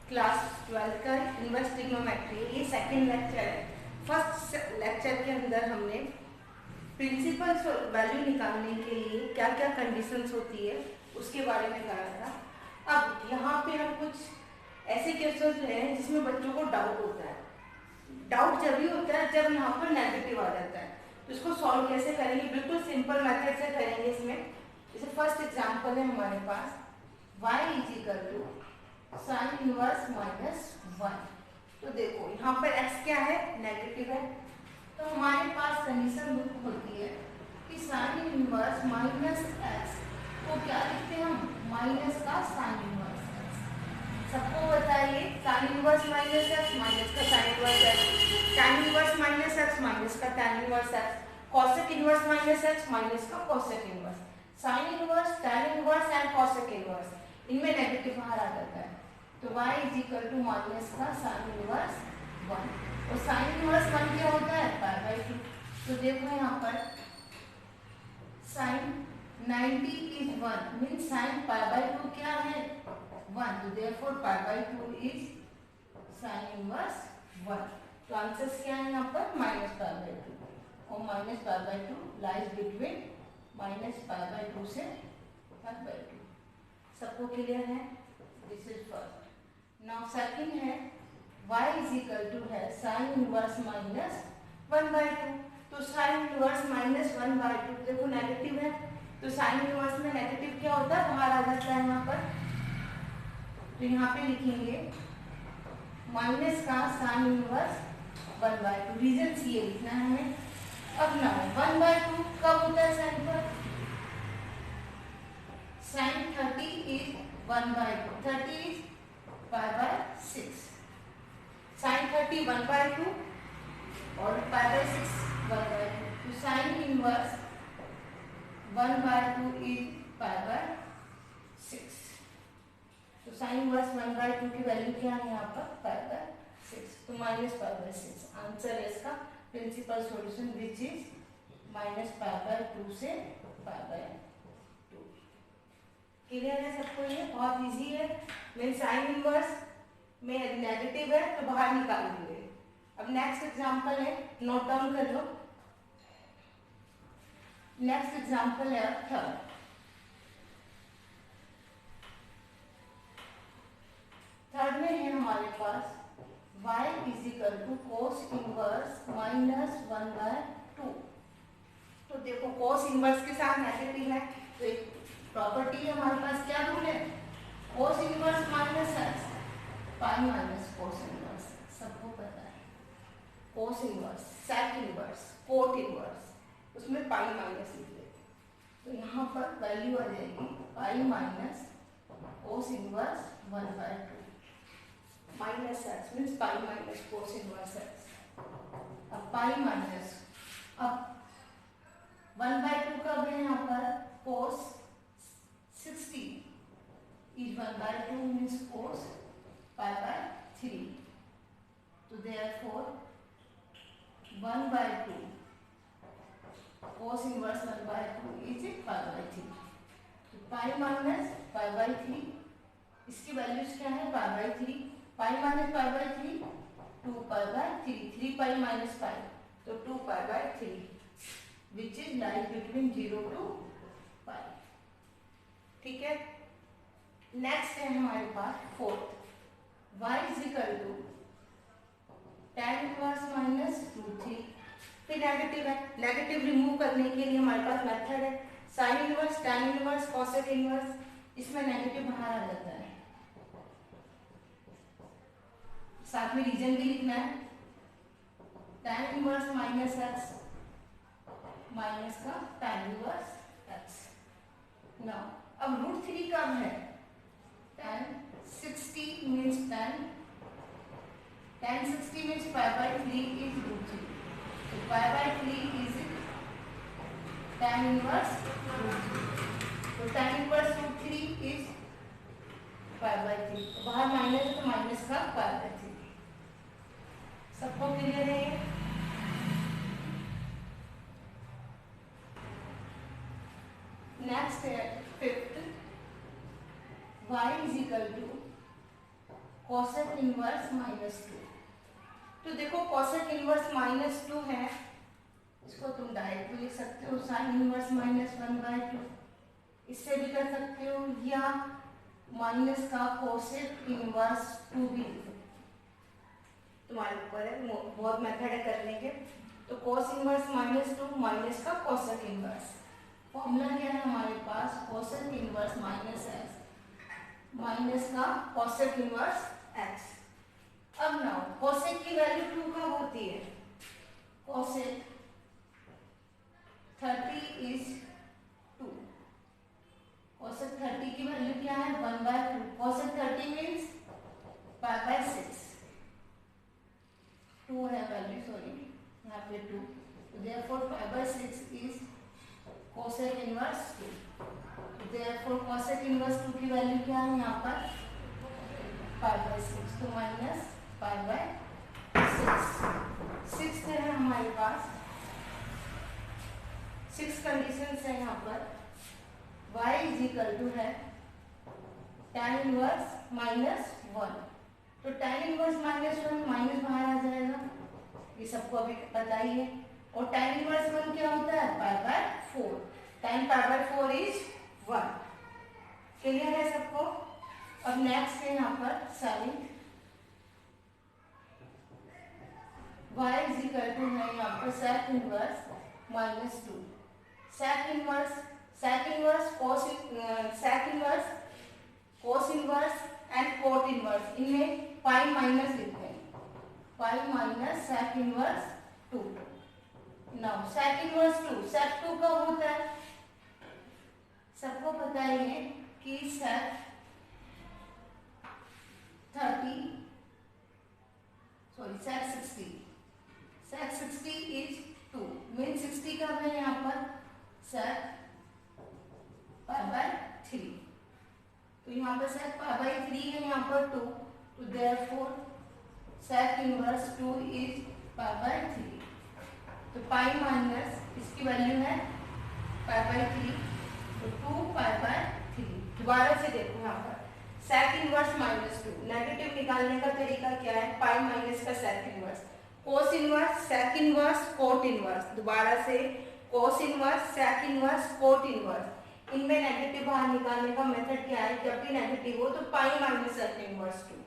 Class 12 का inverse trigonometry. ये second lecture है। फर्स्ट लेक्चर के अंदर हमने प्रिंसिपल्स वैल्यू निकालने के लिए क्या क्या कंडीशंस होती है उसके बारे में करा था। अब यहाँ पे हम कुछ ऐसे केसेस हैं जिसमें बच्चों को डाउट होता है। डाउट जब भी होता है जब यहाँ पर नेगेटिव आ जाता है, तो इसको सॉल्व कैसे करेंगे? बिल्कुल सिंपल मेथड से करेंगे। इसमें जैसे फर्स्ट एग्जांपल है हमारे पास y is equal to sine inverse minus 1। तो देखो यहाँ पर x क्या है? नेगेटिव है। तो हमारे पास कंडीशन होती है कि साइन इनवर्स माइनस x को क्या लिखते हैं हम? माइनस का साइन इनवर्स x। सबको बताइए sine inverse minus x minus का sine inverse x, tan inverse minus x minus का tan inverse x, cosec inverse minus x minus का cosec inverse. Sine inverse, tan inverse and cosec inverse, इनमें negative बाहर आ जाता है। तो y is equal to minus का sine inverse 1 और साइन इनवर्स 1 क्या होता है? Pi by 2। तो देखो यहाँ पर sine 90 is 1 mean sine pi by 2 क्या है? 1। तो therefore pi by 2 is sine inverse 1। तो आंसर क्या है यहाँ पर? माइनस पाई बाई 2 और minus pi by 2 lies between minus pi by 2 से पाई बाई 2। सबको क्लियर है? This is first. Now second है y इज इक्वल टू है साइन इनवर्स माइनस 1 बाई 2। तो साइन इनवर्स माइनस 1 बाई 2 देखो नेगेटिव है, तो साइन इनवर्स में नेगेटिव क्या होता है? बाहर आ जाता है यहाँ पर। तो यहाँ पे लिखेंगे माइनस का साइन इनवर्स 1 बाई 2। रीजन ये लिखना है हमें। अब ना 1 बाई 2 कब होता है साइन पर? Sine 30 is 1 by 2, 30 is pi by 6। Sine 30 1 by 2 और पाई बाई 6 1 बाई 2। तो sine inverse 1 by 2 is pi by 6। तो साइन इनवर्स 1 बाई 2 की वैल्यू क्या है यहाँ पर? Pi by 6। तो माइनस पाई बाई 6 आंसर है इसका principal solution which is minus pi by 2 से पाई बाई 2। क्लियर है सबको? ये बहुत इजी है। मीन साइन इनवर्स में नेगेटिव है तो बाहर निकाल देंगे। अब नेक्स्ट एग्जांपल है, नोट डाउन कर लो। नेक्स्ट एग्जांपल है थर्ड। थर्ड में है हमारे पास y is equal to cos inverse minus 1 by 2। तो देखो कोस इनवर्स के साथ नेगेटिव है तो एक प्रॉपर्टी है हमारे पास। क्या रूल है? Cos inverse minus x pi minus cos inverse. सबको पता है cos inverse, sec inverse, cot inverse, उसमें पाई माइनस लिख देते। तो यहाँ पर वैल्यू आ जाएगी pi minus cos inverse 1 by 2 minus x means pi minus cos inverse x. अब पाई माइनस, अब 1 बाय 2 कब है यहाँ पर? Cos 60 is 1 by 2 means cos pi by 3। तो therefore 1 by 2 cos inverse 1 by 2 is pi by 3। तो pi minus pi by 3, इसकी values क्या है? Pi by 3। Pi minus pi by 3 2 pi by 3, 3 pi minus pi तो 2 pi by 3 which is lies between 0 to pi. ठीक है। Next है हमारे पास fourth, y is equal to tan inverse minus 2/3। फिर नेगेटिव है, नेगेटिव रिमूव करने के लिए हमारे पास मेथड है sign inverse, tan inverse, cosec inverse. इसमें नेगेटिव बाहर आ जाता है, साथ में रीजन भी लिखना है। tan inverse minus x minus का tan इनवर्स x। नाउ अब √3 कब है? tan 60 means tan 60 means pi by 3 is √3। So pi by 3 is tan inverse √3। तो tan inverse √3 is pi by 3। तो बाहर माइनस है तो माइनस का pi by 3। सबको क्लियर है? नेक्स्ट है fifth, y is equal to cosec inverse -2। तो देखो कोसेक इनवर्स -2 है, इसको तुम डायरेक्ट भी लिख सकते हो साइन इनवर्स -1/2, इससे भी कर सकते हो, या माइनस का कोसेक इनवर्स 2 भी लिख सकते हो, तुम्हारे ऊपर है, बहुत मेथड है करने के। तो कोस इनवर्स -2 माइनस का कोसेक इनवर्स, फॉर्मूला क्या है हमारे पास, कोसेक इनवर्स -x माइनस का कोसेक इनवर्स x। अब नाउ कोसेक की वैल्यू 2 कब होती है, कोसेक 30 इज 2, कोसेक 30 की वैल्यू क्या है 1/2, कोसेक 30 मीन्स π/6, 2 है वैल्यू, सॉरी यहाँ पे 2, therefore π/6 is cosec inverse 2, therefore cosec inverse 2 की वैल्यू क्या है यहाँ पर π/6, तो माइनस π/6। सिक्स्थ है हमारे पास, 6 कंडीशंस है यहाँ पर, y इज इक्वल टू है tan इनवर्स -1, तो tan इनवर्स -1 माइनस बाहर आ जाएगा, ये सबको अभी पता ही है, और tan इनवर्स 1 क्या होता है π/4, tan π/4 इज 1। क्लियर है सबको। अब नेक्स्ट है यहाँ पर sine, y is equal to है यहाँ पर sec inverse -2, sec inverse cos inverse and cot inverse, इनमें पाई माइनस लिखते हैं, pi minus sec inverse 2। Now sec inverse 2, sec 2 कब होता है, सबको पता ही है कि sec 60 इज 2, मीन 60 कब है यहाँ पर sec π/3, तो यहाँ पर sec π/3 है यहाँ पर 2, तो therefore sec इनवर्स 2 इज π/3, तो पाई माइनस इसकी वैल्यू है π/3, तो 2 π/3। दोबारा से देखो यहाँ पर sec इनवर्स -2, नेगेटिव निकालने का तरीका क्या है, पाई माइनस का sec inverse, cos inverse sec inverse cot inverse, दोबारा से cos inverse sec inverse cot inverse, इनमें नेगेटिव बाहर निकालने का मेथड क्या है, जब भी नेगेटिव हो तो पाई माइनस sec इनवर्स 2,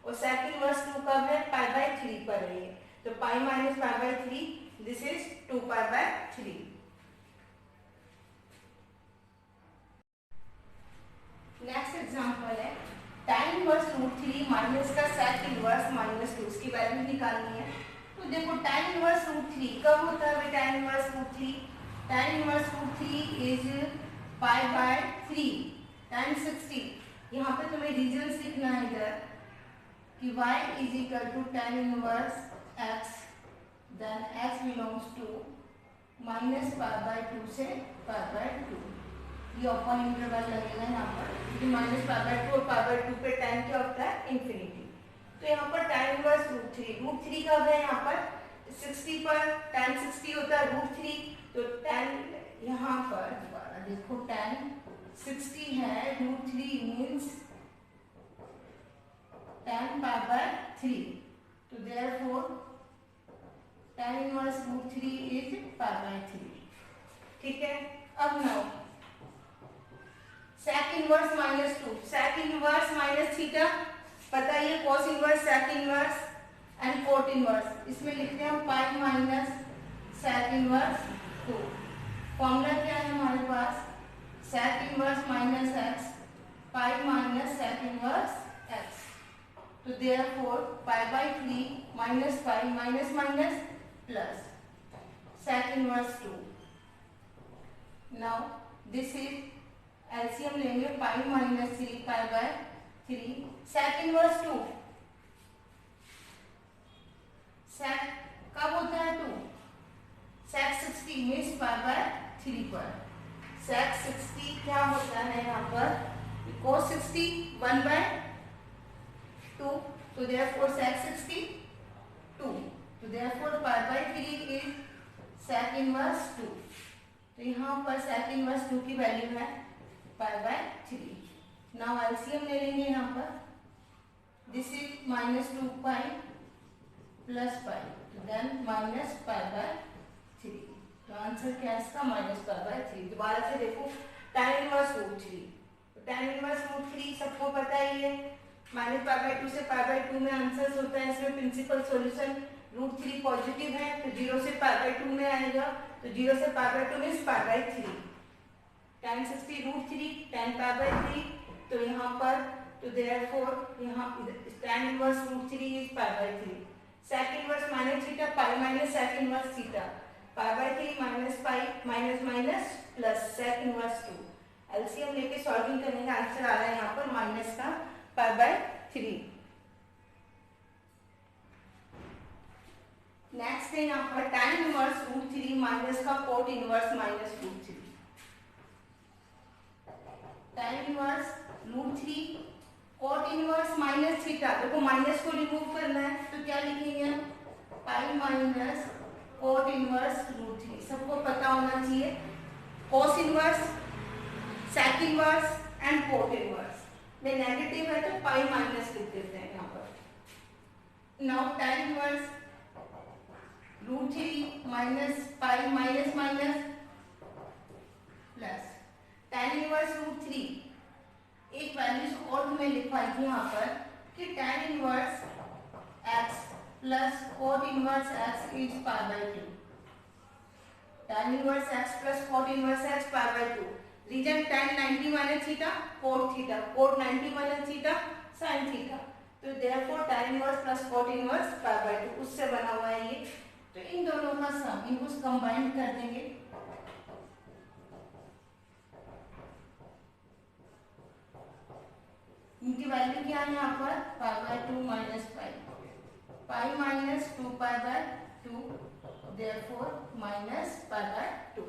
और sec इनवर्स 2 कब है π/3 पर है, तो pi minus π/3, this is 2 π/3। Next example है tan इनवर्स √3 माइनस का sec इनवर्स -2, इसकी वैल्यू निकालनी है। तो देखो tan इनवर्स √3 कब होता है, tan inverse √3, tan inverse √3 is π/3, tan 60, यहाँ पे तुम्हें रीजंस लिखना है इधर कि y is equal to tan inverse x, then x belongs to -π/2 से π/2, ये ओपन इंटरवल लगेगा यहाँ पर, क्योंकि -π/2 और π/2 पे tan क्या होता है इंफिनिटी, तो यहाँ पर tan इनवर्स √3 कब है यहाँ पर 60 पर, tan 60 होता है √3, तो tan यहाँ पर दोबारा देखो tan 60 है √3 मीन्स tan π/3, तो therefore tan इनवर्स √3 इज π/3। ठीक है, अब now sec inverse -2, sec inverse -θ पता ही है, cos inverse sec inverse and cot inverse, इसमें लिखते हैं pi minus sec inverse 2। Formula क्या है हमारे पास, sec inverse -x pi minus sec inverse x, तो therefore π/3 minus pi minus minus plus sec inverse 2। Now this is LCM लेंगे, pi minus 3 π/3, sec inverse 2, sec कब होता है 2, sec 60 मीन्स π/3 पर, sec 60 क्या होता है यहाँ पर cos 60 1/2, तो therefore sec 60 2, तो therefore π/3 इज sec इनवर्स 2, तो यहाँ पर sec इनवर्स 2 की वैल्यू है π/3। नाउ एलसीएम ले लेंगे यहाँ पर, this is minus 2 pi plus pi, then minus pi by 3। तो आंसर क्या है इसका? Minus pi by 3। दोबारा से देखो, tan inverse root 3, tan inverse root 3 सबको पता ही है, माइनस पाई बाय 2 से पाई बाय 2 में आंसर होता है। इसमें प्रिंसिपल सॉल्यूशन रूट 3 पॉजिटिव है तो 0 से पाई बाय 2 में आएगा, तो 0 से pi by 2 means pi by 3। tan 60 root 3 tan pi by 3, तो यहाँ पर तो देयरफॉर यहाँ tan inverse root 3 is pi by 3। sec inverse minus theta pi minus sec inverse theta, pi by 3 minus pi minus minus plus sec inverse 2। LCM लेके solving करने का answer आ रहा है यहाँ पर माइनस का पाई बाय 3। नेक्स्ट है यहाँ पर tan इनवर्स रूट 3 माइनस का cot inverse minus root 3। tan inverse root 3 cot inverse minus theta, देखो माइनस को रिमूव करना है तो क्या लिखेंगे? Pi minus cot inverse root 3। सबको पता होना चाहिए cos inverse, sec inverse and cot inverse में नेगेटिव है तो पाई माइनस लिख देते हैं यहाँ पर। Now tan inverse root 3 minus pi minus minus plus tan inverse root 3। एक वैल्यूज और तुम्हें लिखवाई थी यहाँ पर कि tan inverse x plus cot inverse x is pi by 2। tan inverse x plus cot inverse x pi by 2। Reason tan 90 minus theta cot 90 minus theta sin theta, तो therefore tan inverse plus cot inverse pi by 2 उससे बना हुआ है ये। तो इन दोनों का सम इनको कंबाइन कर देंगे, इनकी वैल्यू क्या है यहाँ पर? Pi by 2 minus pi minus 2 pi by 2, therefore minus pi by 2।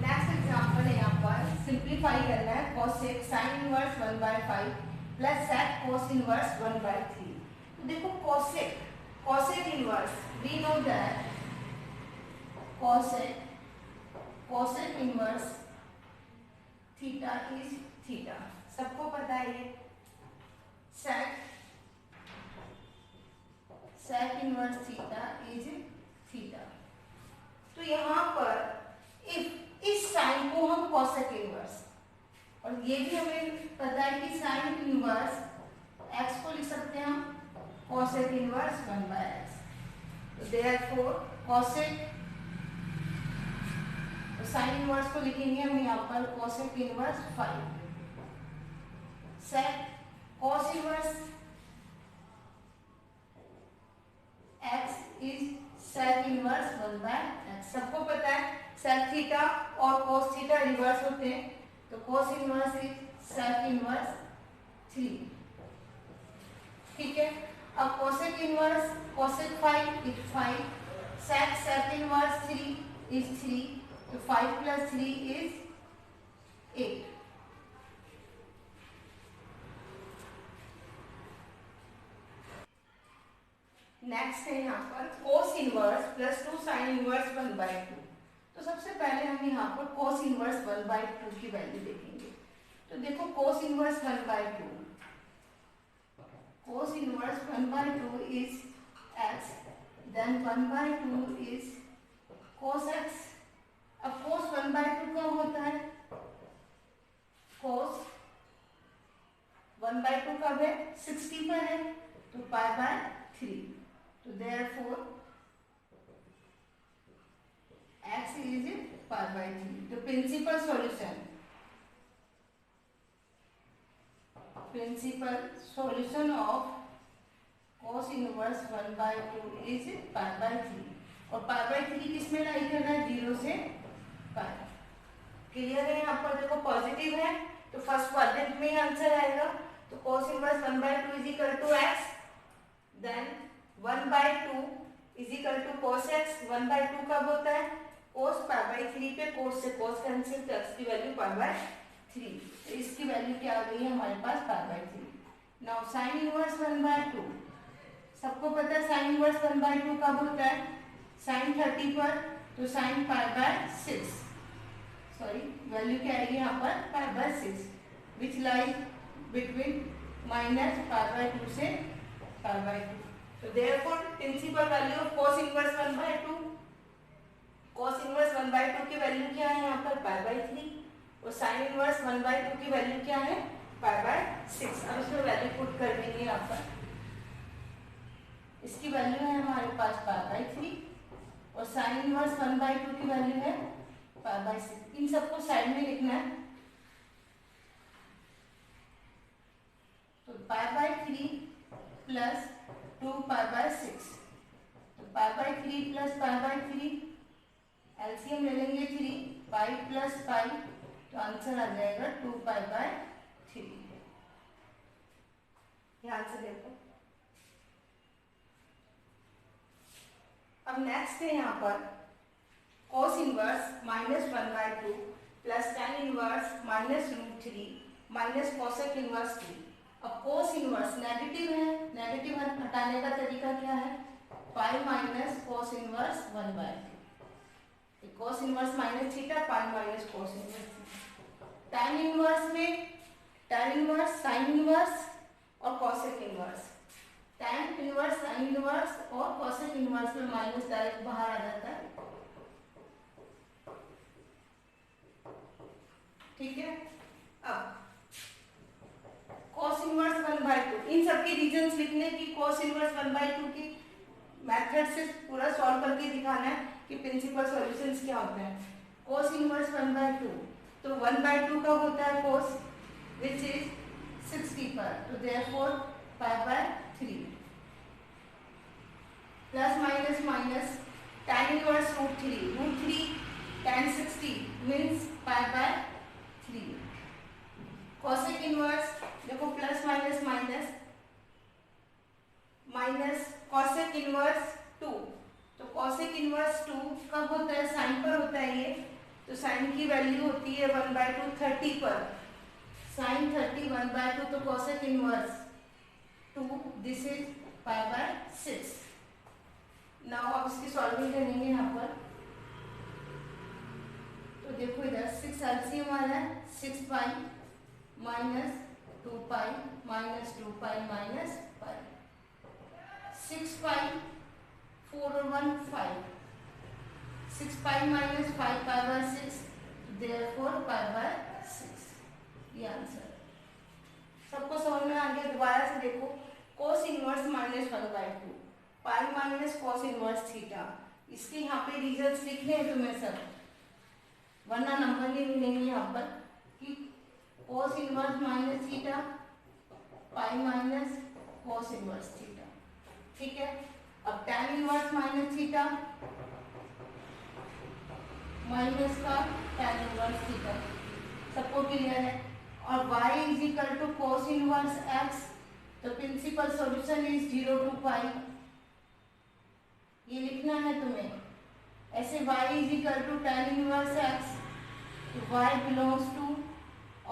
Next example है यहाँ पर सिंप्लीफाई करना है cosec sin inverse 1/5 plus sec cos inverse 1/3। तो देखो cosec inverse we know that cosec inverse theta is theta, सबको पता है ये। sec inverse theta is theta. तो यहाँ पर इफ इस साइन को हम cosec इनवर्स, और ये भी हमें पता है कि sin इनवर्स x को लिख सकते हैं हम cosec इनवर्स 1/x। तो देयरफॉर cosec साइन इनवर्स को लिखेंगे हम यहाँ पर cosec inverse 5। sec cos inverse x is sec inverse 1/x। सबको पता है sec थीटा और cos थीटा रिवर्स होते हैं, तो cos inverse is sec inverse 3। ठीक है, अब cosec inverse cosec 5 is 5, sec inverse 3 is 3, तो 5 प्लस 3 इज 8। नेक्स्ट है यहाँ पर cos inverse plus 2 sin inverse 1/2। तो सबसे पहले हम यहाँ पर cos इनवर्स 1/2 की वैल्यू देखेंगे। तो देखो cos inverse 1/2 is x, then 1/2 is cos x। अब cos 1/2 कब होता है? cos 1/2 कब है? 60 पर है, तो पाई बाय 3। तो therefore x is pi by 3। तो principal solution of cos inverse 1/2 is pi by 3। और पाई बाय 3 किस में लाई करना है? 0 से पाई। क्लियर है? यहाँ पर देखो पॉजिटिव है तो फर्स्ट क्वाड्रेंट में ही आंसर आएगा। तो cos inverse 1/2 is equal to x, then 1/2 is equal to cos x। 1/2 कब होता है? cos पाई बाय 3 पे cos से cos कैंसिल, तो x की वैल्यू पाई बाय 3। तो इसकी वैल्यू क्या आ गई है हमारे पास? Pi by 3। Now sin inverse 1/2, सबको पता है sin इनवर्स 1/2 कब होता है? sin 30 पर, तो sin पाई बाय 6। वैल्यू क्या आएगी यहाँ पर π/6 विच लाइज बिटवीन -π/2 से π/2। तो therefore principal value of cos inverse 1/2, cos inverse 1/2 की वैल्यू क्या है यहाँ पर π/3 और sin इनवर्स 1/2 की वैल्यू क्या है π/6। अब इसमें वैल्यू पुट कर देंगे यहाँ पर। इसकी वैल्यू है हमारे पास π/3 और sin इनवर्स 1/2 की वैल्यू है π/6। इन सबको साइड में लिखना है। तो π/3 प्लस 2π/6, तो π/3 प्लस π/3 एलसीएम ले लेंगे 3, पाई प्लस पाई, तो आंसर आ जाएगा 2π/3। ध्यान से देखो। अब नेक्स्ट है यहाँ पर cos inverse -1/2 plus tan inverse -√3 minus cosec inverse 3। अब cos इनवर्स नेगेटिव है, नेगेटिव हटाने का तरीका क्या है, पाई minus cos inverse 1/2, cos inverse minus theta, pi minus cos inverse. tan inverse में tan इनवर्स, sin इनवर्स और cosec inverse. tan inverse, sin inverse और cosec इनवर्स में माइनस डायरेक्ट बाहर आ जाता है, ठीक है। अब cos इनवर्स 1/2, इन सबके रीजंस लिखने की, cos इनवर्स 1/2 की मेथड से पूरा सॉल्व करके दिखाना है कि प्रिंसिपल सॉल्यूशंस क्या होते हैं। cos इनवर्स 1/2, तो 1/2 का होता है cos विच इज 60 पर, तो therefore π/3 plus minus minus tan inverse √3 tan 60 means π/3। cosec inverse देखो plus minus minus minus cosec inverse 2, तो cosec इनवर्स 2 कब होता है, साइन पर होता है ये, तो साइन की वैल्यू होती है 1/2 30 पर, साइन 30 1/2, तो cosec inverse 2 this is π/6। Now अब इसकी सॉल्विंग करेंगे यहाँ पर। तो देखो इधर 6 एलसीएम आ रहा है, 6 पाई माइनस 2 पाई माइनस 2 पाई माइनस पाई, 6 पाई 4 और 1 5, 6 पाई माइनस 5 π/6, देयरफॉर π/6, ये आंसर। सबको समझ में आ गया। दोबारा से देखो, cos इनवर्स -1/2 पाई माइनस cos इनवर्स थीटा, इसके यहाँ पे रीजंस लिखने हैं तुम्हें सब, वरना नंबर नहीं मिलेंगे यहाँ पर, कि cos inverse minus theta pi minus cos inverse theta, ठीक है। अब tan inverse minus theta minus का tan इनवर्स थीटा, सबको क्लियर है। और y is equal to cos inverse x, तो principal solution is 0 to pi, ये लिखना है तुम्हें। ऐसे y is equal to tan inverse x, तो y belongs to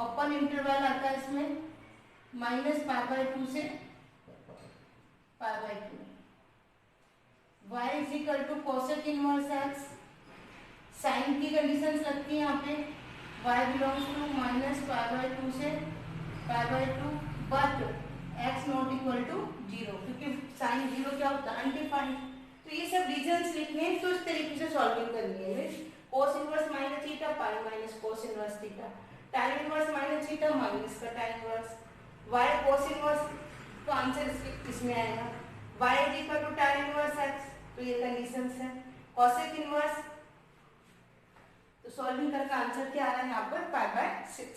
open interval आता है इसमें -π/2 से π/2। y is equal to cosec inverse x, sign की कंडीशंस लगती है यहाँ पे, y बिलोंग्स टू -π/2 से π/2 but x not equal to 0, क्योंकि साइन 0 क्या होता है, अनडिफाइंड। तो ये सब रीजंस लिखने हैं, तो इस तरीके से सॉल्विंग करनी है। cos inverse minus theta pi minus cos inverse theta, tan inverse minus theta minus का tan inverse, y cos inverse, तो आंसर इसमें आएगा y is equal to tan inverse x, तो ये कंडीशंस है। cosec इनवर्स, तो सॉल्विंग करके answer क्या आ रहा है यहाँ पर π/6।